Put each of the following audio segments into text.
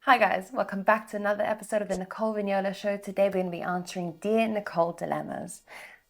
Hi guys, welcome back to another episode of the Nicole Vignola Show. Today we're going to be answering Dear Nicole Dilemmas.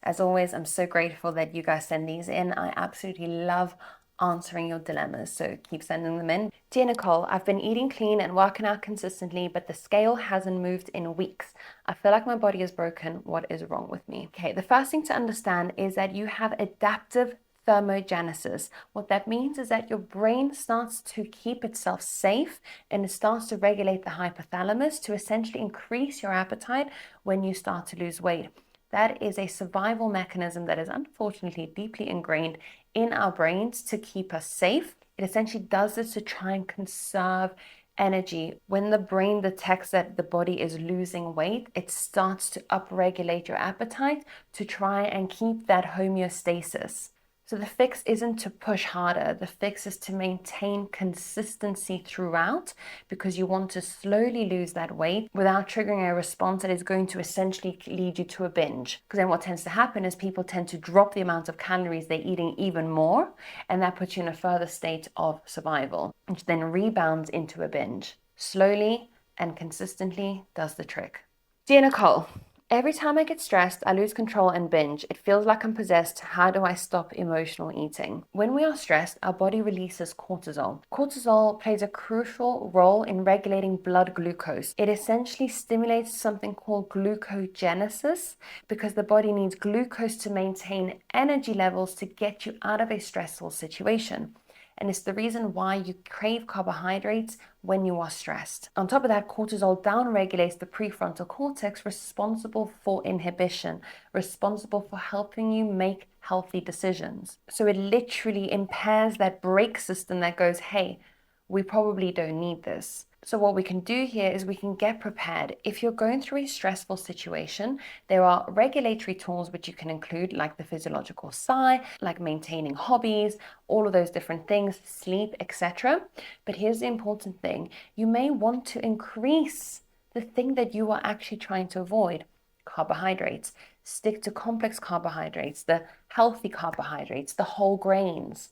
As always, I'm so grateful that you guys send these in. I absolutely love answering your dilemmas, so keep sending them in. Dear Nicole, I've been eating clean and working out consistently, but the scale hasn't moved in weeks. I feel like my body is broken. What is wrong with me? Okay, the first thing to understand is that you have adaptive thermogenesis. What that means is that your brain starts to keep itself safe and it starts to regulate the hypothalamus to essentially increase your appetite when you start to lose weight. That is a survival mechanism that is unfortunately deeply ingrained in our brains to keep us safe. It essentially does this to try and conserve energy. When the brain detects that the body is losing weight, it starts to upregulate your appetite to try and keep that homeostasis. So the fix isn't to push harder. The fix is to maintain consistency throughout, because you want to slowly lose that weight without triggering a response that is going to essentially lead you to a binge. Because then what tends to happen is people tend to drop the amount of calories they're eating even more, and that puts you in a further state of survival, which then rebounds into a binge. Slowly and consistently does the trick. Dear Nicole, every time I get stressed, I lose control and binge. It feels like I'm possessed. How do I stop emotional eating? When we are stressed, our body releases cortisol. Cortisol plays a crucial role in regulating blood glucose. It essentially stimulates something called glucogenesis, because the body needs glucose to maintain energy levels to get you out of a stressful situation. And it's the reason why you crave carbohydrates when you are stressed. On top of that, cortisol downregulates the prefrontal cortex, responsible for inhibition, responsible for helping you make healthy decisions. So it literally impairs that brake system that goes, hey, we probably don't need this. So what we can do here is we can get prepared. If you're going through a stressful situation, there are regulatory tools which you can include, like the physiological sigh, like maintaining hobbies, all of those different things, sleep, etc. But here's the important thing. You may want to increase the thing that you are actually trying to avoid: carbohydrates. Stick to complex carbohydrates, the healthy carbohydrates, the whole grains,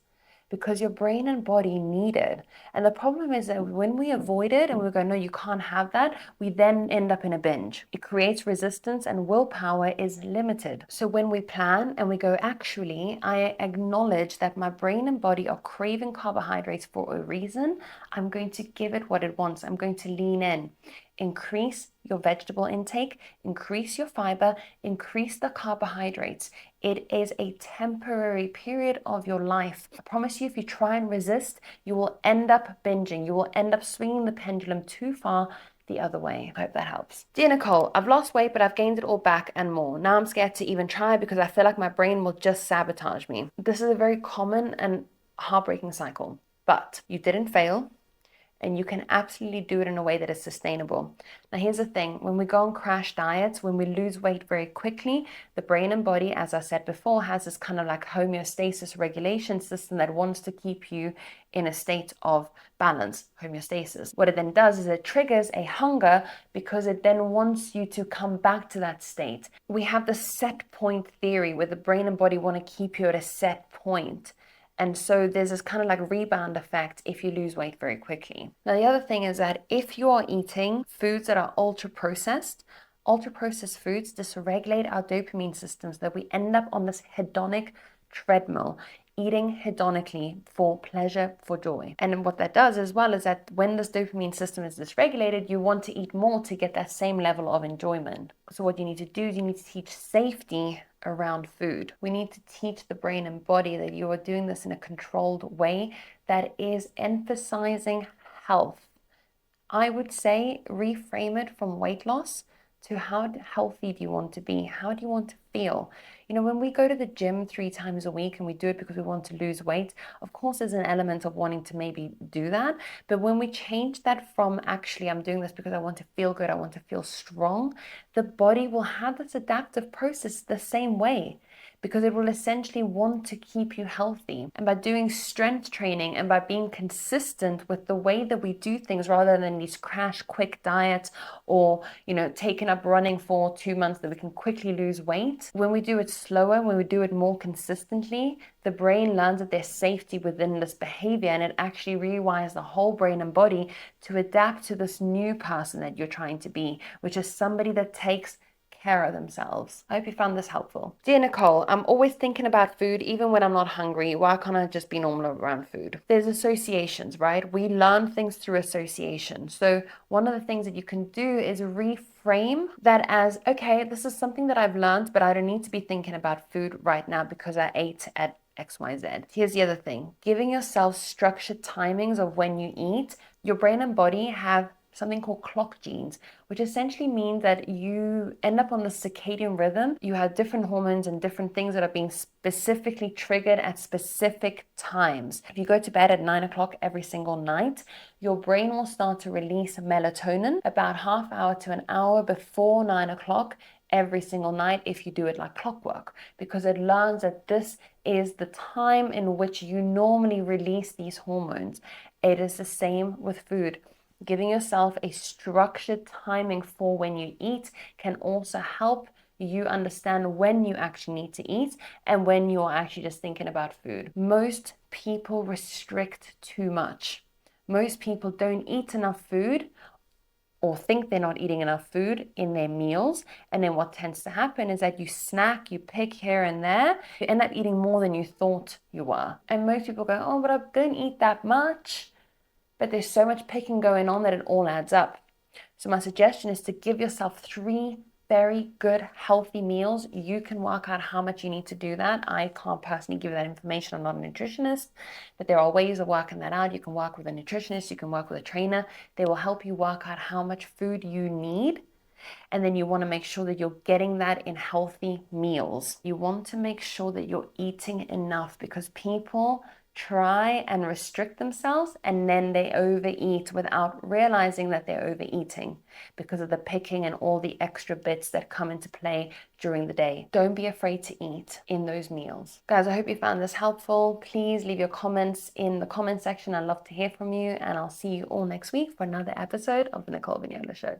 because your brain and body need it. And the problem is that when we avoid it and we go, no, you can't have that, we then end up in a binge. It creates resistance and willpower is limited. So when we plan and we go, actually, I acknowledge that my brain and body are craving carbohydrates for a reason, I'm going to give it what it wants. I'm going to lean in. Increase your vegetable intake, increase your fiber, increase the carbohydrates. It is a temporary period of your life. I promise you, if you try and resist, you will end up binging. You will end up swinging the pendulum too far the other way. I hope that helps. Dear Nicole, I've lost weight, but I've gained it all back and more. Now I'm scared to even try because I feel like my brain will just sabotage me. This is a very common and heartbreaking cycle, but you didn't fail. And you can absolutely do it in a way that is sustainable. Now, here's the thing. When we go on crash diets, when we lose weight very quickly, the brain and body, as I said before, has this kind of like homeostasis regulation system that wants to keep you in a state of balance, homeostasis. What it then does is it triggers a hunger, because it then wants you to come back to that state. We have the set point theory, where the brain and body want to keep you at a set point. And so there's this kind of like rebound effect if you lose weight very quickly. Now, the other thing is that if you are eating foods that are ultra processed foods dysregulate our dopamine systems, that we end up on this hedonic treadmill, eating hedonically for pleasure, for joy. And what that does as well is that when this dopamine system is dysregulated, you want to eat more to get that same level of enjoyment. So what you need to do is you need to teach safety around food. We need to teach the brain and body that you are doing this in a controlled way that is emphasizing health. I would say reframe it from weight loss to how healthy do you want to be? How do you want to feel? You know, when we go to the gym 3 times a week and we do it because we want to lose weight, of course, there's an element of wanting to maybe do that. But when we change that from actually, I'm doing this because I want to feel good, I want to feel strong, the body will have this adaptive process the same way. because it will essentially want to keep you healthy. And by doing strength training and by being consistent with the way that we do things rather than these crash quick diets or, taking up running for 2 months that we can quickly lose weight, when we do it slower, when we do it more consistently, the brain learns that there's safety within this behavior, and it actually rewires the whole brain and body to adapt to this new person that you're trying to be, which is somebody that takes care of themselves. I hope you found this helpful. Dear Nicole, I'm always thinking about food even when I'm not hungry. Why can't I just be normal around food? There's associations, right? We learn things through association. So one of the things that you can do is reframe that as, okay, this is something that I've learned, but I don't need to be thinking about food right now because I ate at XYZ. Here's the other thing. Giving yourself structured timings of when you eat. Your brain and body have something called clock genes, which essentially means that you end up on the circadian rhythm. You have different hormones and different things that are being specifically triggered at specific times. If you go to bed at 9 o'clock every single night, your brain will start to release melatonin about half hour to an hour before 9 o'clock every single night if you do it like clockwork, because it learns that this is the time in which you normally release these hormones. It is the same with food. Giving yourself a structured timing for when you eat can also help you understand when you actually need to eat and when you're actually just thinking about food. Most people restrict too much. Most people don't eat enough food or think they're not eating enough food in their meals. And then what tends to happen is that you snack, you pick here and there, you end up eating more than you thought you were. And most people go, oh, but I don't eat that much. But there's so much picking going on that it all adds up. So my suggestion is to give yourself 3 very good, healthy meals. You can work out how much you need to do that. I can't personally give you that information. I'm not a nutritionist, but there are ways of working that out. You can work with a nutritionist, you can work with a trainer. They will help you work out how much food you need. And then you want to make sure that you're getting that in healthy meals. You want to make sure that you're eating enough, because people try and restrict themselves and then they overeat without realizing that they're overeating because of the picking and all the extra bits that come into play during the day. Don't be afraid to eat in those meals. Guys, I hope you found this helpful. Please leave your comments in the comment section. I'd love to hear from you, and I'll see you all next week for another episode of the Nicole Dilemmas Show.